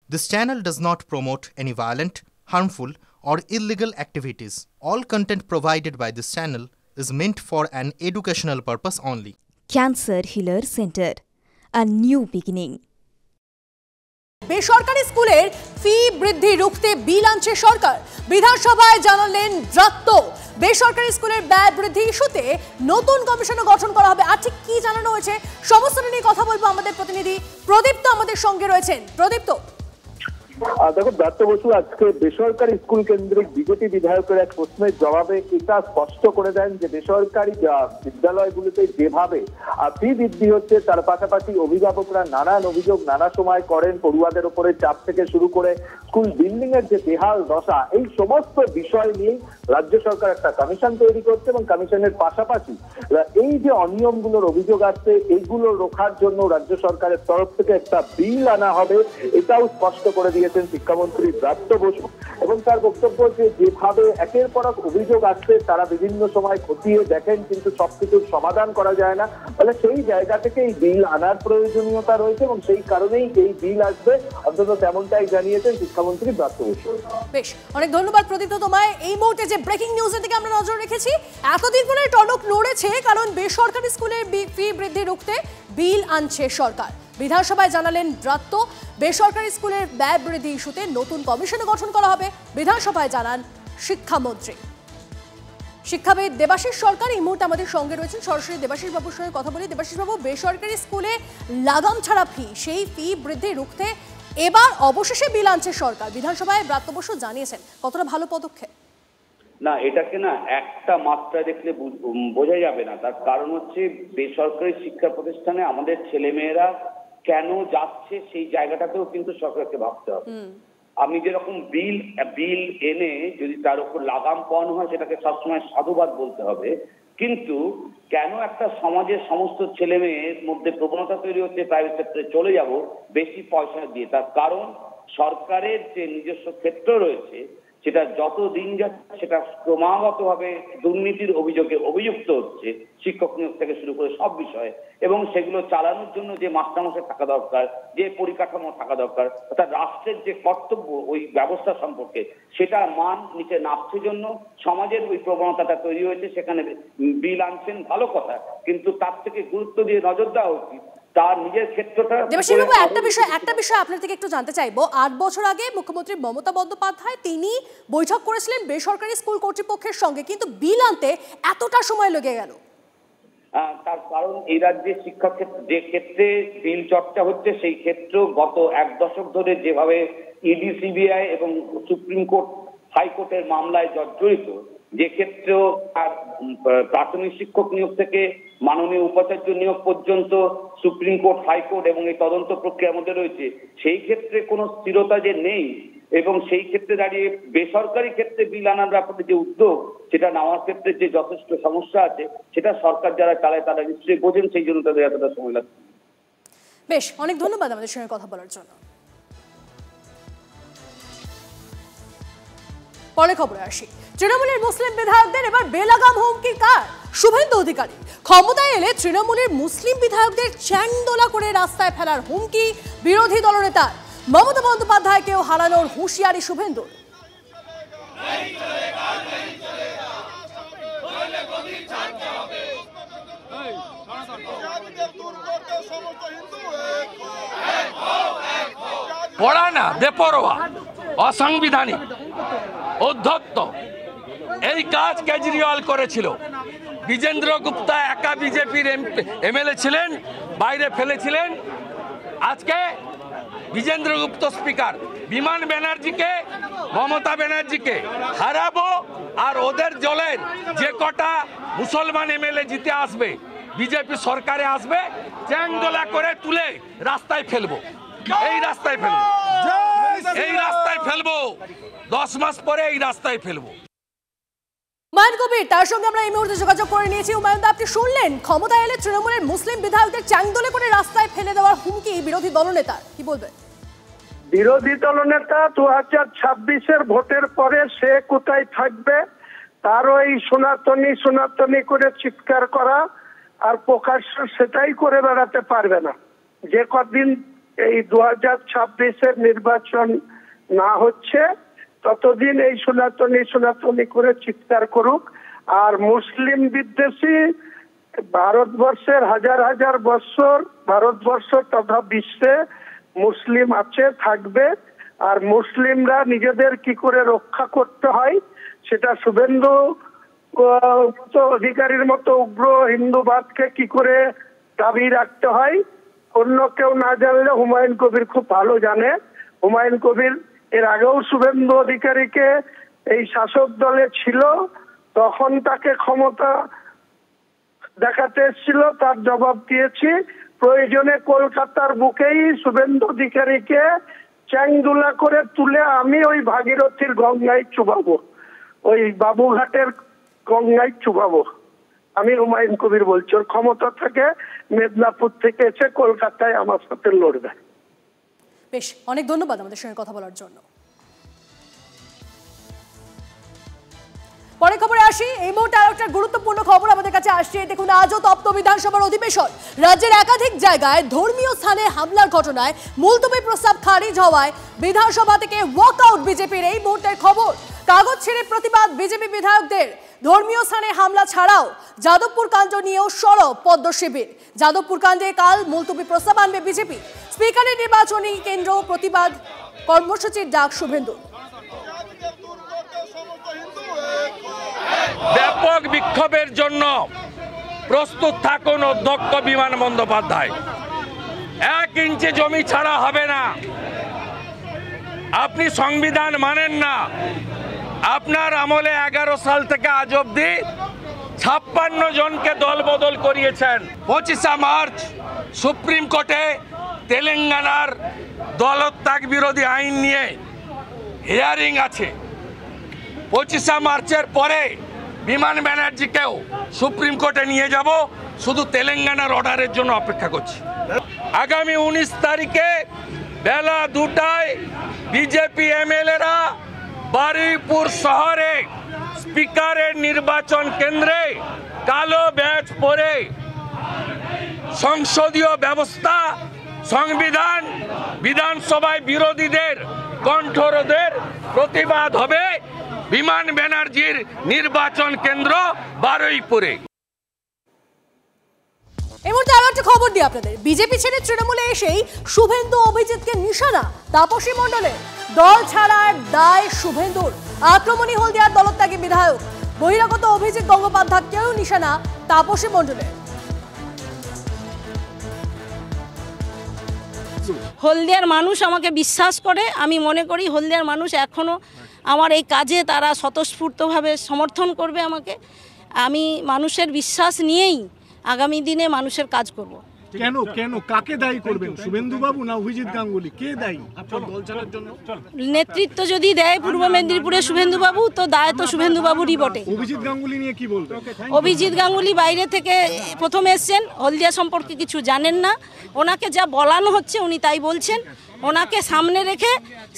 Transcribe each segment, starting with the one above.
This channel does not promote any violent, harmful, or illegal activities. All content provided by this channel is meant for an educational purpose only. Cancer Healer Center, a new beginning. বেসরকারি স্কুলের ফি বৃদ্ধি রুখতে বিল আনছে সরকার। বিধানসভায় জানালেন ব্রাত্য। বেসরকারি স্কুলের ব্যয় বৃদ্ধি ইস্যুতে নতুন কমিশন গঠন করা হবে। আর ঠিক কি জানানো হয়েছে সমস্ত নিয়ে কথা বলবো আমাদের প্রতিনিধি প্রদীপ্ত আমাদের সঙ্গে রয়েছেন। প্রদীপ্ত, দেখো ব্রাত্য বসু আজকে বেসরকারি স্কুল কেন্দ্রিক বিজেপি বিধায়কের এক প্রশ্নের জবাবে এটা স্পষ্ট করে দেন যে বেসরকারি বিদ্যালয়গুলিতে যেভাবে ফি বৃদ্ধি হচ্ছে তার পাশাপাশি অভিভাবকরা নানান অভিযোগ নানা সময় করেন, পড়ুয়াদের উপরে চাপ থেকে শুরু করে স্কুল বিল্ডিং এর যে বেহাল দশা, এই সমস্ত বিষয় নিয়ে রাজ্য সরকার একটা কমিশন তৈরি করছে এবং কমিশনের পাশাপাশি এই যে অনিয়মগুলোর অভিযোগ আসছে এইগুলো রোখার জন্য রাজ্য সরকারের তরফ থেকে একটা বিল আনা হবে, এটাও স্পষ্ট করে দিয়ে শিক্ষামন্ত্রী ব্রাত্য বসু। এবং তার বক্তব্য যে যেভাবে একের পর এক অভিযোগ আসছে তারা বিভিন্ন সময় খতিয়ে দেখেন কিন্তু সবকিছুর সমাধান করা যায় না, ফলে সেই জায়গা থেকে এই বিল আনার প্রয়োজনীয়তা রয়েছে এবং সেই কারণেই এই বিল আসবে, অন্তত তেমনটাই জানিয়েছেন শিক্ষামন্ত্রী ব্রাত্য বসু। বেশ, অনেক ধন্যবাদ প্রদীপ্ত তোমায়। এই মুহূর্তে যে ব্রেকিং নিউজের দিকে আমরা নজর রেখেছি, এতদিন পরে টনক নড়েছে কারণ বেসরকারি স্কুলের ফি বৃদ্ধি রুখতে বিল আনছে সরকার। বিধানসভায় জানালেন ব্রাত্য, বেসরকারি স্কুলের ব্যয় বৃদ্ধি ইস্যুতে নতুন কমিশন গঠন করা হবে। বিধানসভায় জানান শিক্ষামন্ত্রী। শিক্ষাবিদ দেবাশিস সরকার এই মুহূর্তে আমাদের সঙ্গে রয়েছেন। সরাসরি দেবাশিস বাবুর সঙ্গে কথা বলি। দেবাশিস বাবু, বেসরকারি স্কুলে লাগাম ছাড়া ফি, সেই ফি বৃদ্ধি রুখতে এবার অবশেষে বিল আনছে সরকার। বিধানসভায় ব্রাত্য বসু জানিয়েছেন, কতটা ভালো পদক্ষেপ? না, এটাকে না একটা মাত্রা দেখলে বোঝা যাবে না। তার কারণ হচ্ছে বেসরকারি শিক্ষা প্রতিষ্ঠানে আমাদের ছেলেমেয়েরা কেন যাচ্ছে সেই জায়গাটাতেও কিন্তু সরকারকে ভাবতে হবে। আমি যেরকম বিল এনে যদি তার উপর লাগাম পড়ানো হয় সেটাকে সবসময় সাধুবাদ বলতে হবে, কিন্তু কেন একটা সমাজের সমস্ত ছেলে মেয়ের মধ্যে প্রবণতা তৈরি হচ্ছে প্রাইভেট সেক্টরে চলে যাব বেশি পয়সা দিয়ে? তার কারণ সরকারের যে নিজস্ব ক্ষেত্র রয়েছে সেটা যত দিন যাচ্ছে সেটা ক্রমাগতভাবে দুর্নীতির অভিযোগে অভিযুক্ত হচ্ছে, শিক্ষক নিয়োগ থেকে শুরু করে সব বিষয়ে। এবং সেগুলো চালানোর জন্য যে মাস্টারমশাই থাকা দরকার, যে পরিকাঠামো থাকা দরকার, অর্থাৎ রাষ্ট্রের যে কর্তব্য ওই ব্যবস্থা সম্পর্কে, সেটার মান নিচে নামছে জন্য সমাজের ওই প্রবণতাটা তৈরি হয়েছে। সেখানে বিল আনছেন, ভালো কথা, কিন্তু তার থেকে গুরুত্ব দিয়ে নজর দেওয়া উচিত তার নিজের ক্ষেত্রটা। একটা বিষয় আপনার থেকে একটু জানতে চাইবো। 8 বছর আগে মুখ্যমন্ত্রী মমতা বন্দ্যোপাধ্যায় তিনি বৈঠক করেছিলেন বেসরকারি স্কুল কর্তৃপক্ষের সঙ্গে, কিন্তু বিল আনতে এতটা সময় লেগে গেল। তার কারণ এই রাজ্যে শিক্ষা ক্ষেত্রে যে ক্ষেত্রে বিল চর্চা হচ্ছে সেই ক্ষেত্র গত 1 দশক ধরে যেভাবে ইডি, সিবিআই এবং সুপ্রিম কোর্ট, হাইকোর্টের মামলায় জর্জরিত, যে ক্ষেত্রেও প্রাথমিক শিক্ষক নিয়োগ থেকে মাননীয় উপাচার্য নিয়োগ পর্যন্ত সুপ্রিম কোর্ট, হাইকোর্ট এবং এই তদন্ত প্রক্রিয়ার মধ্যে রয়েছে, সেই ক্ষেত্রে কোনো স্থিরতা যে নেই এবং সেই ক্ষেত্রে দাঁড়িয়ে বেসরকারি ক্ষেত্রে বিল আনার ব্যাপারে যে উদ্যোগ সেটা নেওয়ার ক্ষেত্রে যে যথেষ্ট সমস্যা আছে সেটা সরকার যারা চালায় তারা নিশ্চয়ই বোঝেন, সেই জন্য তাদের এতটা সময় লাগছে। বেশ, অনেক ধন্যবাদ আমাদের সঙ্গে কথা বলার জন্য। পরে খবরে আসি। তৃণমূলের মুসলিম বিধায়কদের এবার বেলাগাম হুমকি কার? শুভেন্দু অধিকারী। ক্ষমতায় এলে তৃণমূলের মুসলিম বিধায়কদের চ্যাংদোলা করে রাস্তায় ফেলার হুমকি বিরোধী দলনেতার। মমতা বন্দ্যোপাধ্যায়কেও হারানোর হুঁশিয়ারি শুভেন্দুর। পড়া না, বেপরোয়া, অসাংবিধানিক, অধ্যত্ত এই কাজ কেজরিওয়াল করেছিল। বিজেন্দ্র গুপ্তা একা বিজেপির এমএলএ ছিলেন, বাইরে ফেলেছিলেন। আজকে বিজেন্দ্র গুপ্ত স্পিকার, বিমান ব্যানার্জিকে, মমতা ব্যানার্জিকে হারাবো আর ওদের দলের যে কটা মুসলমান এমএলএ জিতে আসবে, বিজেপি সরকারে আসবে, চ্যাংদোলা করে তুলে রাস্তায় ফেলবো। এই রাস্তায় ফেলবো, এই রাস্তায় ফেলবো, 10 মাস পরে এই রাস্তায় ফেলবো। হুমায়ুন কবির, তার সঙ্গে আমরা এই মুহূর্তে যোগাযোগ করে নিয়েছি। হুমায়ুন, আপনি শুনলেন ক্ষমতায় এলে তৃণমূলের মুসলিম বিধায়কদের চ্যাংদোলে করে রাস্তায় ফেলে দেওয়ার হুমকি বিরোধী দলনেতার, কি বলবেন? বিরোধী দলনেতা 2026-এর ভোটের পরে সে কোথায় থাকবে, তার ওই সনাতনী করে চিৎকার করা আর প্রকাশ্য সেটাই করে বেড়াতে পারবে না। যে কদিন এই 2026-এর নির্বাচন না হচ্ছে ততদিন এই সনাতনী করে চিৎকার করুক। আর মুসলিম বিদ্বেষী ভারতবর্ষের হাজার হাজার বছর ভারতবর্ষ তথা বিশ্বে মুসলিম আছে, থাকবে। আর মুসলিমরা নিজেদের কি করে রক্ষা করতে হয় সেটা শুভেন্দু অধিকারীর মতো উগ্র হিন্দুবাদকে কি করে দাবি রাখতে হয় অন্য কেউ না জানলে হুমায়ুন কবির খুব ভালো জানে। হুমায়ুন কবির এর আগেও শুভেন্দু অধিকারীকে এই শাসক দলে ছিল, তখন তাকে ক্ষমতা দেখাতে এসেছিল, তার জবাব দিয়েছি। প্রয়োজনে কলকাতার বুকেই শুভেন্দু অধিকারীকে চ্যাংদুলা করে তুলে আমি ওই ভাগীরথীর গঙ্গায় চুবাবো, ওই বাবুঘাটের গঙ্গায় চুবাবো। আমি হুমায়ুন কবির বলছি, ওর ক্ষমতা থেকে মেদিনীপুর থেকে এসে কলকাতায় আমার সাথে লড়বে। বেশ, অনেক ধন্যবাদ আমাদের সঙ্গে কথা বলার জন্য। পরে খবরে আসি। এই মুহূর্তে আরো একটা গুরুত্বপূর্ণ খবর আমাদের কাছে আসছে। দেখুন, আজও তপ্ত বিধানসভার অধিবেশন। রাজ্যের একাধিক জায়গায় ধর্মীয় স্থানে হামলার ঘটনায় মুলতবি প্রস্তাব খারিজ হওয়ায় বিধানসভা থেকে ওয়াকআউট বিজেপির। এই মুহূর্তের খবর, কাগজ ছেড়ে প্রতিবাদ বিজেপি বিধায়কদের। ধর্মীয় স্থানে হামলা ছাড়াও যাদবপুর কাণ্ড নিয়েও সরব পদ্ম শিবির। যাদবপুর কাণ্ডে কাল মুলতবি প্রস্তাব আনবে বিজেপি। স্পিকারের নির্বাচনী কেন্দ্র প্রতিবাদ কর্মসূচির ডাক শুভেন্দু। ব্যাপক বিক্ষোভের জন্য প্রস্তুত থাকুন অধ্যক্ষ বিমান বন্দ্যোপাধ্যায়। 1 ইঞ্চি জমি ছাড়া হবে না। আপনি সংবিধান মানেন না। আপনার আমলে 11 সাল থেকে আজ অব্দি 56 জনকে দলবদল করিয়েছেন। 25শে মার্চ সুপ্রিম কোর্টে তেলেঙ্গানার দলত্যাগ বিরোধী আইন নিয়ে হিয়ারিং আছে। 25শে মার্চের পরে বিমান ব্যানার্জিকেও সুপ্রিম কোর্টে নিয়ে যাব, শুধু তেলেঙ্গানার অর্ডারের জন্য অপেক্ষা করছি। আগামী 19 তারিখে বেলা 2টায় বিজেপি এমএলএরা বারুইপুর শহরে স্পিকারের নির্বাচন কেন্দ্রে কালো ব্যাজ পরে সংসদীয় ব্যবস্থা, সংবিধান, বিধানসভায় বিরোধীদের কণ্ঠরোধের প্রতিবাদ হবে বিমান ব্যানার্জির নির্বাচন কেন্দ্র বারুইপুরে। এই মুহূর্তে আরো একটা খবর দিই আপনাদের। বিজেপি ছেড়ে তৃণমূলে এসেই শুভেন্দু অভিজিৎকে নিশানা তাপসী মণ্ডলের। দল ছাড়ার দায় শুভেন্দুর। আক্রমণী হলদিয়ার দলত্যাগী বিধায়ক। বহিরাগত অভিজিৎ গঙ্গোপাধ্যায়কেও নিশানা তাপসী মণ্ডলের। হলদিয়ার মানুষ আমাকে বিশ্বাস করে। আমি মনে করি হলদিয়ার মানুষ এখনও আমার এই কাজে তারা স্বতঃস্ফূর্তভাবে সমর্থন করবে আমাকে। আমি মানুষের বিশ্বাস নিয়েই আগামী দিনে মানুষের কাজ করব। কেন কেন কাকে দায়ী করবেন, শুভেন্দু বাবু না অভিজিৎ গাঙ্গুলি? কে দায়ী দল ছাড়ার জন্য? নেতৃত্ব যদি দেয় পূর্ব মেদিনীপুরে শুভেন্দু বাবু, তো দায় তো শুভেন্দু বাবুরই বটে। অভিজিৎ গাঙ্গুলি নিয়ে কি বলবেন? অভিজিৎ গাঙ্গুলি বাইরে থেকে প্রথম এসছেন, হলদিয়া সম্পর্কে কিছু জানেন না। ওনাকে যা বলানো হচ্ছে উনি তাই বলছেন। ওনাকে সামনে রেখে,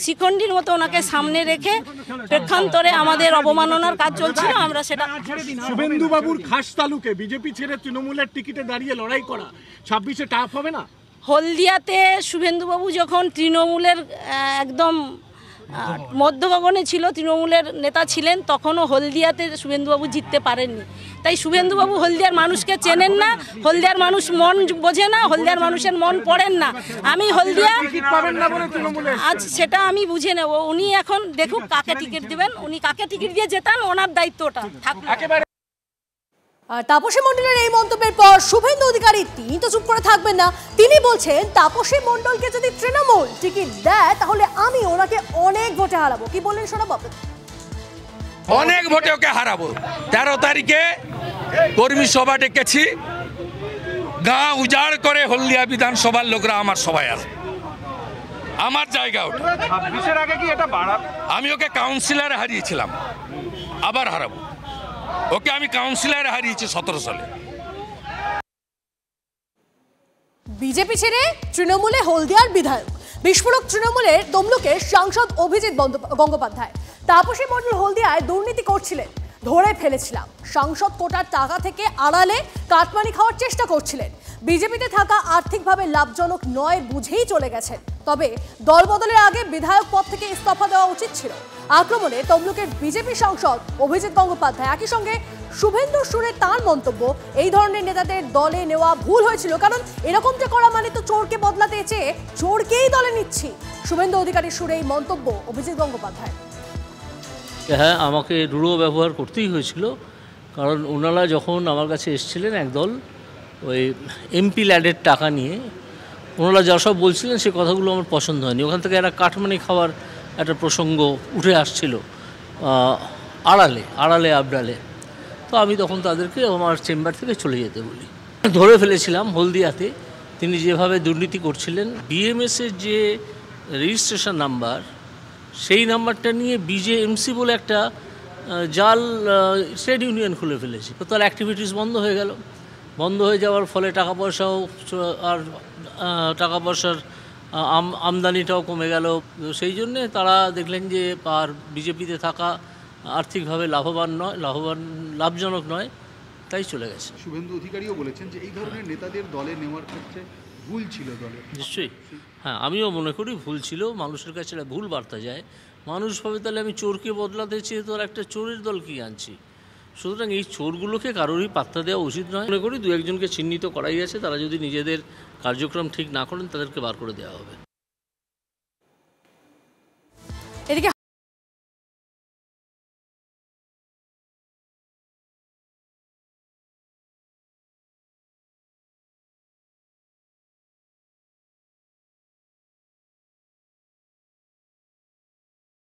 শিখণ্ডীর মতো ওনাকে সামনে রেখে প্রেক্ষান্তরে আমাদের অবমাননার কাজ চলছিল। আমরা সেটা শুভেন্দু বাবুর খাস তালুকে বিজেপি ছেড়ে তৃণমূলের টিকিটে দাঁড়িয়ে লড়াই করা 26-এ টাফ হবে না? হলদিয়াতে শুভেন্দুবাবু যখন তৃণমূলের একদম মধ্যগগনে ছিল, তৃণমূলের নেতা ছিলেন, তখনও হলদিয়াতে শুভেন্দুবাবু জিততে পারেননি। তাই শুভেন্দুবাবু হলদিয়ার মানুষকে চেনেন না, হলদিয়ার মানুষ মন বোঝে না, হলদিয়ার মানুষের মন পড়েন না। আমি হলদিয়া আজ সেটা আমি বুঝে নেব। উনি এখন দেখুক কাকে টিকিট দিবেন, উনি কাকে টিকিট দিয়ে জেতান, ওনার দায়িত্বটা থাকুক। আর তাপসী মণ্ডলের এই মন্তব্যের পর শুভেন্দু অধিকারী তিনি তো চুপ করে থাকবেন না। তিনি বলছেন তাপসী মণ্ডলকে যদি তৃণমূল টিকিট দেয় তাহলে আমি ওনাকে অনেক ভোটে হারাবো। কি বললেন শোনাবো আপনাদের। অনেক ভোটে ওকে হারাবো। 13 তারিখে কর্মী সভা ডেকেছি, গাঁ উজাড় করে হলদিয়া বিধানসভার লোকরা আমার সভায় আসে, আমার জায়গা ওটা। আমি ওকে কাউন্সিলরে হারিয়েছিলাম, আবার হারাবো ওকে। আমি কাউন্সিলরে হারিয়েছি 17 সালে। বিজেপি ছেড়ে তৃণমূলে হলদিয়ার বিধায়ক। বিস্ফোরক তৃণমূলের তমলুকের সাংসদ অভিজিৎ গঙ্গোপাধ্যায়। তাপসী মণ্ডল হলদিয়ায় দুর্নীতি করছিলেন। ধরে ফেলেছিলাম। সাংসদ কোটার টাকা থেকে আড়ালে কাটমানি খাওয়ার চেষ্টা করছিলেন। বিজেপিতে থাকা আর্থিকভাবে লাভজনক নয় বুঝেই চলে গেছেন। তবে দল বদলের আগে বিধায়ক পদ থেকে ইস্তফা দেওয়া উচিত ছিল। আক্রমণে তমলুকের বিজেপি সাংসদ অভিজিৎ গঙ্গোপাধ্যায়। একই সঙ্গে শুভেন্দু সুরে তাঁর মন্তব্য, এই ধরনের নেতাদের দলে নেওয়া ভুল হয়েছিল, কারণ এরকমটা করা মানে তো চোরকে বদলাতে চেয়ে চোরকেই দলে নিচ্ছি। শুভেন্দু অধিকারীর সুরে এই মন্তব্য অভিজিৎ গঙ্গোপাধ্যায়। হ্যাঁ, আমাকে রূঢ় ব্যবহার করতেই হয়েছিল, কারণ ওনারা যখন আমার কাছে এসেছিলেন একদল ওই এমপি ল্যাডের টাকা নিয়ে, ওনারা যা সব বলছিলেন সে কথাগুলো আমার পছন্দ হয়নি। ওখান থেকে একটা কাটমানি খাওয়ার একটা প্রসঙ্গ উঠে আসছিল আড়ালে আবডালে। তো আমি তখন তাদেরকে আমার চেম্বার থেকে চলে যেতে বলি। ধরে ফেলেছিলাম হলদিয়াতে তিনি যেভাবে দুর্নীতি করছিলেন। বিএমএসের যে রেজিস্ট্রেশন নাম্বার, সেই নাম্বারটা নিয়ে বিজেএমসি বলে একটা জাল ট্রেড ইউনিয়ন খুলে ফেলেছে। তো তার অ্যাক্টিভিটিস বন্ধ হয়ে গেল। বন্ধ হয়ে যাওয়ার ফলে টাকা পয়সাও আর টাকা পয়সার আমদানিটাও কমে গেল। সেই জন্যে তারা দেখলেন যে আর বিজেপিতে থাকা আর্থিকভাবে লাভজনক নয়, তাই চলে গেছে। শুভেন্দু অধিকারীও বলেছেন যে এই ধরনের নেতাদের দলে নেওয়ার ক্ষেত্রে ভুল ছিল দলে। নিশ্চয়ই, হ্যাঁ, আমিও মনে করি ভুল ছিল। মানুষের কাছে একটা ভুল বার্তা যায়। মানুষ ভাবে তাহলে আমি চোরকে বদলাতে চেয়ে তো একটা চোরের দল কি আনছি। সুতরাং এই চোরগুলোকে কারোরই পাত্তা দেওয়া উচিত নয়। মনে করি দু একজনকে চিহ্নিত করাই আছে, তারা যদি নিজেদের কার্যক্রম ঠিক না করেন তাদেরকে বার করে দেওয়া হবে।